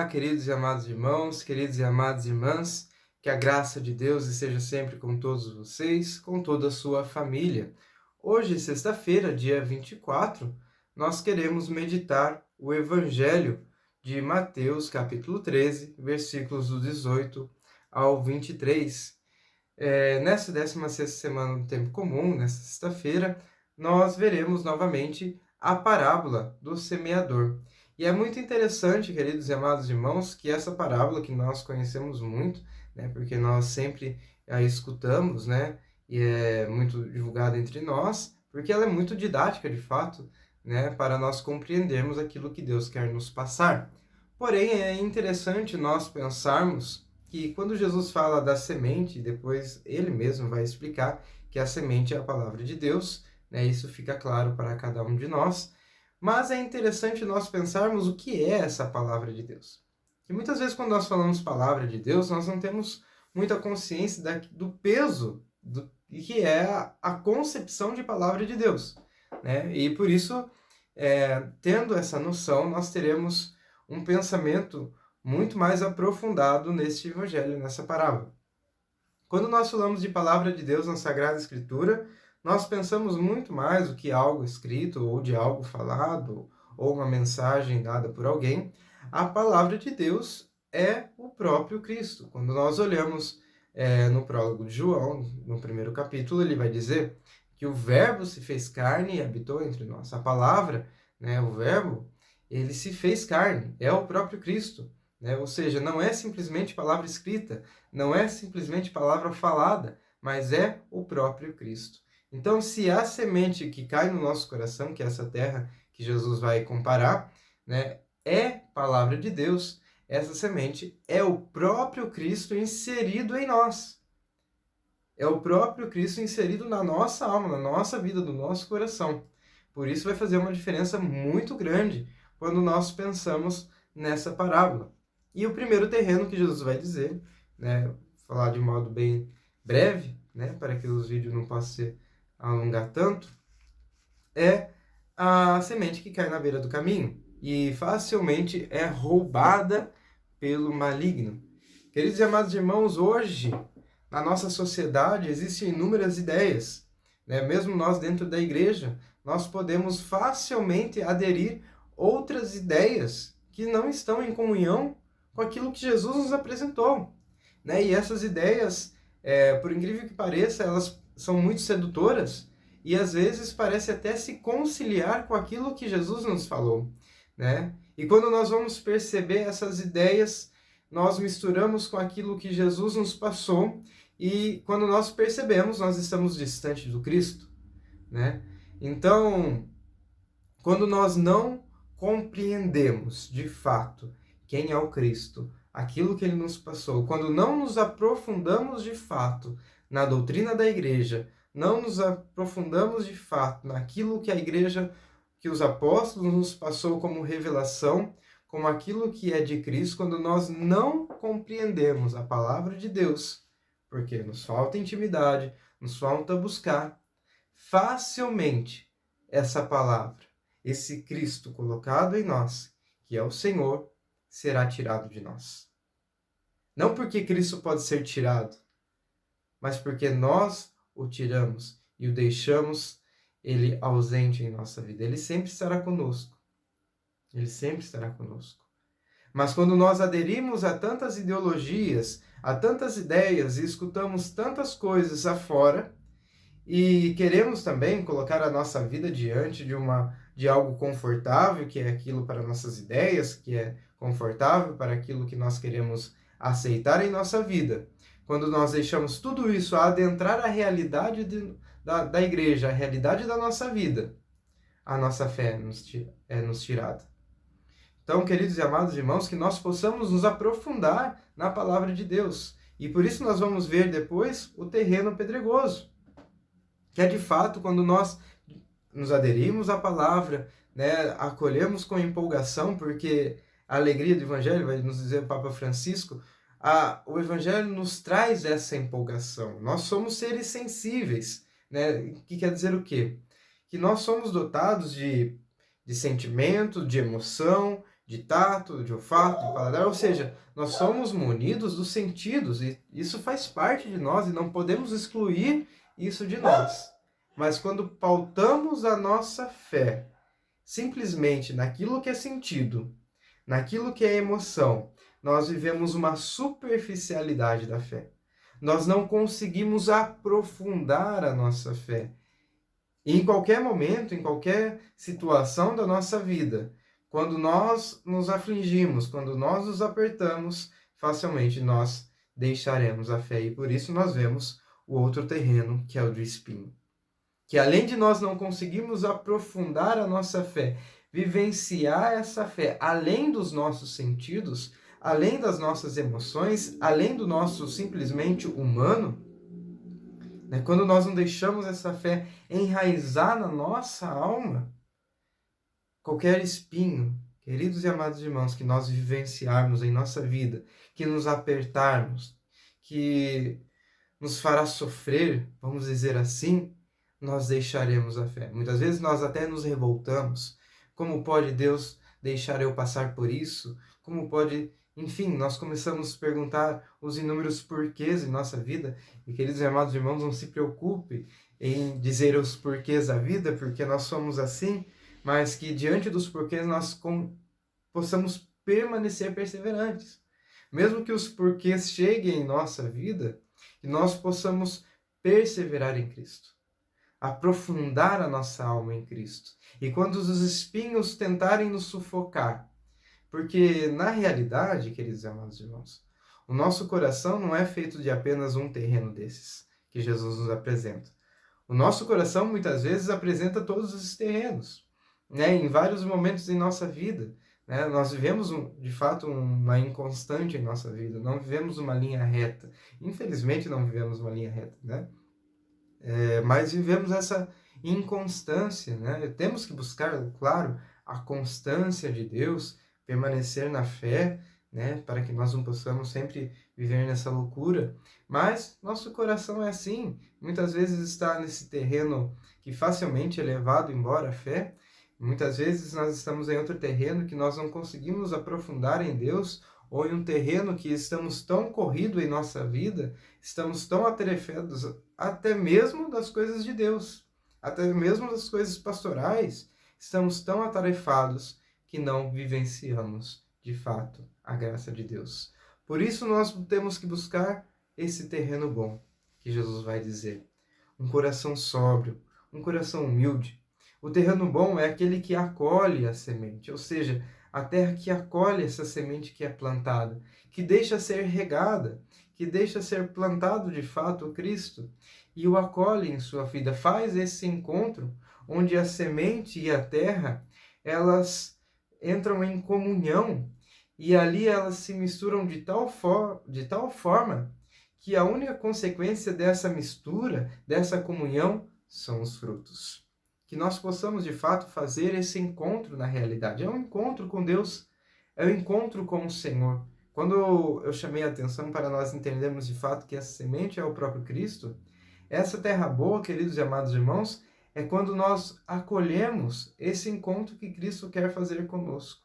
queridos e amados irmãos, queridos e amadas irmãs, que a graça de Deus esteja sempre com todos vocês, com toda a sua família. Hoje, sexta-feira, dia 24, nós queremos meditar o Evangelho de Mateus, capítulo 13, versículos do 18 ao 23. Nessa 16ª semana do Tempo Comum, nessa sexta-feira, nós veremos novamente a parábola do semeador. E é muito interessante, queridos e amados irmãos, que essa parábola que nós conhecemos muito, né, porque nós sempre a escutamos, né, e é muito divulgada entre nós, porque ela é muito didática, de fato, né, para nós compreendermos aquilo que Deus quer nos passar. Porém, é interessante nós pensarmos que quando Jesus fala da semente, depois ele mesmo vai explicar que a semente é a palavra de Deus, né, isso fica claro para cada um de nós. Mas é interessante nós pensarmos o que é essa palavra de Deus. E muitas vezes quando nós falamos palavra de Deus, nós não temos muita consciência do peso que é a concepção de palavra de Deus, né? E por isso, tendo essa noção, nós teremos um pensamento muito mais aprofundado neste evangelho, nessa parábola. Quando nós falamos de palavra de Deus na Sagrada Escritura, nós pensamos muito mais do que algo escrito ou de algo falado ou uma mensagem dada por alguém. A palavra de Deus é o próprio Cristo. Quando nós olhamos no prólogo de João, no primeiro capítulo, ele vai dizer que o Verbo se fez carne e habitou entre nós. A palavra, né, o Verbo, ele se fez carne, é o próprio Cristo. Né? Ou seja, não é simplesmente palavra escrita, não é simplesmente palavra falada, mas é o próprio Cristo. Então, se a semente que cai no nosso coração, que é essa terra que Jesus vai comparar, né, é palavra de Deus, essa semente é o próprio Cristo inserido em nós. É o próprio Cristo inserido na nossa alma, na nossa vida, no nosso coração. Por isso vai fazer uma diferença muito grande quando nós pensamos nessa parábola. E o primeiro terreno que Jesus vai dizer, né, falar de modo bem breve, né, para que os vídeos não possam se alongar tanto, é a semente que cai na beira do caminho e facilmente é roubada pelo maligno. Queridos e amados irmãos, hoje, na nossa sociedade, existem inúmeras ideias, né? Mesmo nós dentro da igreja, nós podemos facilmente aderir outras ideias que não estão em comunhão com aquilo que Jesus nos apresentou, né? E essas ideias, por incrível que pareça, elas são muito sedutoras e às vezes parece até se conciliar com aquilo que Jesus nos falou, né? E quando nós vamos perceber essas ideias, nós misturamos com aquilo que Jesus nos passou e quando nós percebemos, nós estamos distante do Cristo, né? Então, quando nós não compreendemos de fato quem é o Cristo, aquilo que ele nos passou, quando não nos aprofundamos de fato na doutrina da igreja, não nos aprofundamos de fato naquilo que a igreja, que os apóstolos nos passou como revelação, como aquilo que é de Cristo, quando nós não compreendemos a palavra de Deus, porque nos falta intimidade, nos falta buscar facilmente essa palavra, esse Cristo colocado em nós, que é o Senhor, será tirado de nós. Não porque Cristo pode ser tirado, mas porque nós o tiramos e o deixamos ele ausente em nossa vida. Ele sempre estará conosco. Ele sempre estará conosco. Mas quando nós aderimos a tantas ideologias, a tantas ideias e escutamos tantas coisas afora e queremos também colocar a nossa vida diante de algo confortável, que é aquilo para nossas ideias, que é confortável para aquilo que nós queremos aceitar em nossa vida. Quando nós deixamos tudo isso adentrar a realidade da igreja, a realidade da nossa vida, a nossa fé é nos tirada. Então, queridos e amados irmãos, que nós possamos nos aprofundar na palavra de Deus. E por isso nós vamos ver depois o terreno pedregoso, que é de fato quando nós nos aderimos à palavra, né, acolhemos com empolgação, porque a alegria do Evangelho, vai nos dizer o Papa Francisco, o Evangelho nos traz essa empolgação. Nós somos seres sensíveis, né? Que quer dizer o quê? Que nós somos dotados de sentimento, de emoção, de tato, de olfato, de paladar, ou seja, nós somos munidos dos sentidos e isso faz parte de nós e não podemos excluir isso de nós. Mas quando pautamos a nossa fé simplesmente naquilo que é sentido, naquilo que é emoção, nós vivemos uma superficialidade da fé. Nós não conseguimos aprofundar a nossa fé. E em qualquer momento, em qualquer situação da nossa vida, quando nós nos afligimos, quando nós nos apertamos, facilmente nós deixaremos a fé. E por isso nós vemos o outro terreno, que é o do espinho. Que além de nós não conseguirmos aprofundar a nossa fé, vivenciar essa fé além dos nossos sentidos, além das nossas emoções, além do nosso simplesmente humano, né? Quando nós não deixamos essa fé enraizar na nossa alma, qualquer espinho, queridos e amados irmãos, que nós vivenciarmos em nossa vida, que nos apertarmos, que nos fará sofrer, vamos dizer assim, nós deixaremos a fé. Muitas vezes nós até nos revoltamos. Como pode Deus deixar eu passar por isso? Como pode... Enfim, nós começamos a perguntar os inúmeros porquês em nossa vida. E, queridos e amados irmãos, não se preocupe em dizer os porquês da vida, porque nós somos assim, mas que diante dos porquês nós possamos permanecer perseverantes. Mesmo que os porquês cheguem em nossa vida, que nós possamos perseverar em Cristo, aprofundar a nossa alma em Cristo. E quando os espinhos tentarem nos sufocar, porque na realidade, queridos e amados irmãos, o nosso coração não é feito de apenas um terreno desses que Jesus nos apresenta. O nosso coração muitas vezes apresenta todos esses terrenos, né, em vários momentos em nossa vida. Né? Nós vivemos, de fato, uma inconstante em nossa vida, não vivemos uma linha reta. Infelizmente, não vivemos uma linha reta, né? Mas vivemos essa inconstância, né? Temos que buscar, claro, a constância de Deus, permanecer na fé, né? Para que nós não possamos sempre viver nessa loucura. Mas nosso coração é assim, muitas vezes está nesse terreno que facilmente é levado embora a fé. Muitas vezes nós estamos em outro terreno que nós não conseguimos aprofundar em Deus, ou em um terreno que estamos tão corrido em nossa vida, estamos tão atarefados até mesmo das coisas de Deus, até mesmo das coisas pastorais, estamos tão atarefados que não vivenciamos, de fato, a graça de Deus. Por isso nós temos que buscar esse terreno bom, que Jesus vai dizer. Um coração sóbrio, um coração humilde. O terreno bom é aquele que acolhe a semente, ou seja, a terra que acolhe essa semente que é plantada, que deixa ser regada, que deixa ser plantado de fato o Cristo e o acolhe em sua vida, faz esse encontro onde a semente e a terra, elas entram em comunhão e ali elas se misturam de tal forma que a única consequência dessa mistura, dessa comunhão, são os frutos. Que nós possamos, de fato, fazer esse encontro na realidade. É um encontro com Deus, é um encontro com o Senhor. Quando eu chamei a atenção para nós entendermos, de fato, que essa semente é o próprio Cristo, essa terra boa, queridos e amados irmãos, é quando nós acolhemos esse encontro que Cristo quer fazer conosco.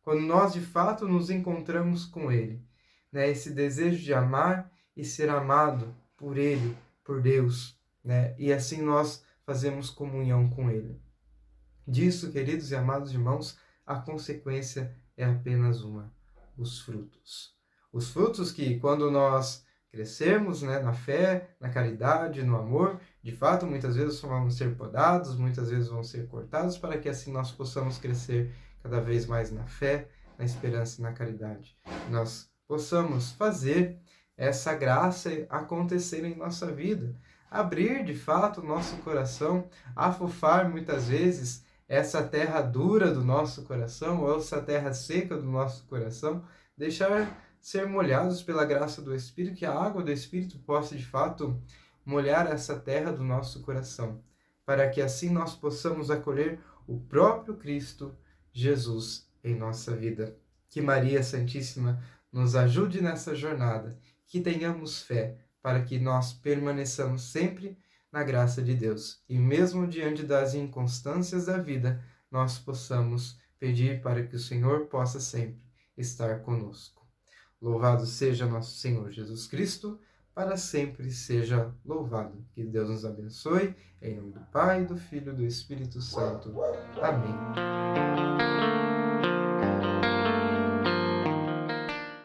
Quando nós, de fato, nos encontramos com Ele. Né? Esse desejo de amar e ser amado por Ele, por Deus. Né? E assim nós fazemos comunhão com Ele. Disso, queridos e amados irmãos, a consequência é apenas uma: os frutos. Os frutos que, quando nós crescermos, né, na fé, na caridade, no amor, de fato, muitas vezes vão ser podados, muitas vezes vão ser cortados, para que assim nós possamos crescer cada vez mais na fé, na esperança e na caridade. Nós possamos fazer essa graça acontecer em nossa vida. Abrir, de fato, o nosso coração, afofar muitas vezes essa terra dura do nosso coração, ou essa terra seca do nosso coração, deixar ser molhados pela graça do Espírito, que a água do Espírito possa, de fato, molhar essa terra do nosso coração, para que assim nós possamos acolher o próprio Cristo Jesus em nossa vida. Que Maria Santíssima nos ajude nessa jornada, que tenhamos fé, para que nós permaneçamos sempre na graça de Deus. E mesmo diante das inconstâncias da vida, nós possamos pedir para que o Senhor possa sempre estar conosco. Louvado seja nosso Senhor Jesus Cristo, para sempre seja louvado. Que Deus nos abençoe, em nome do Pai, do Filho e do Espírito Santo. Amém.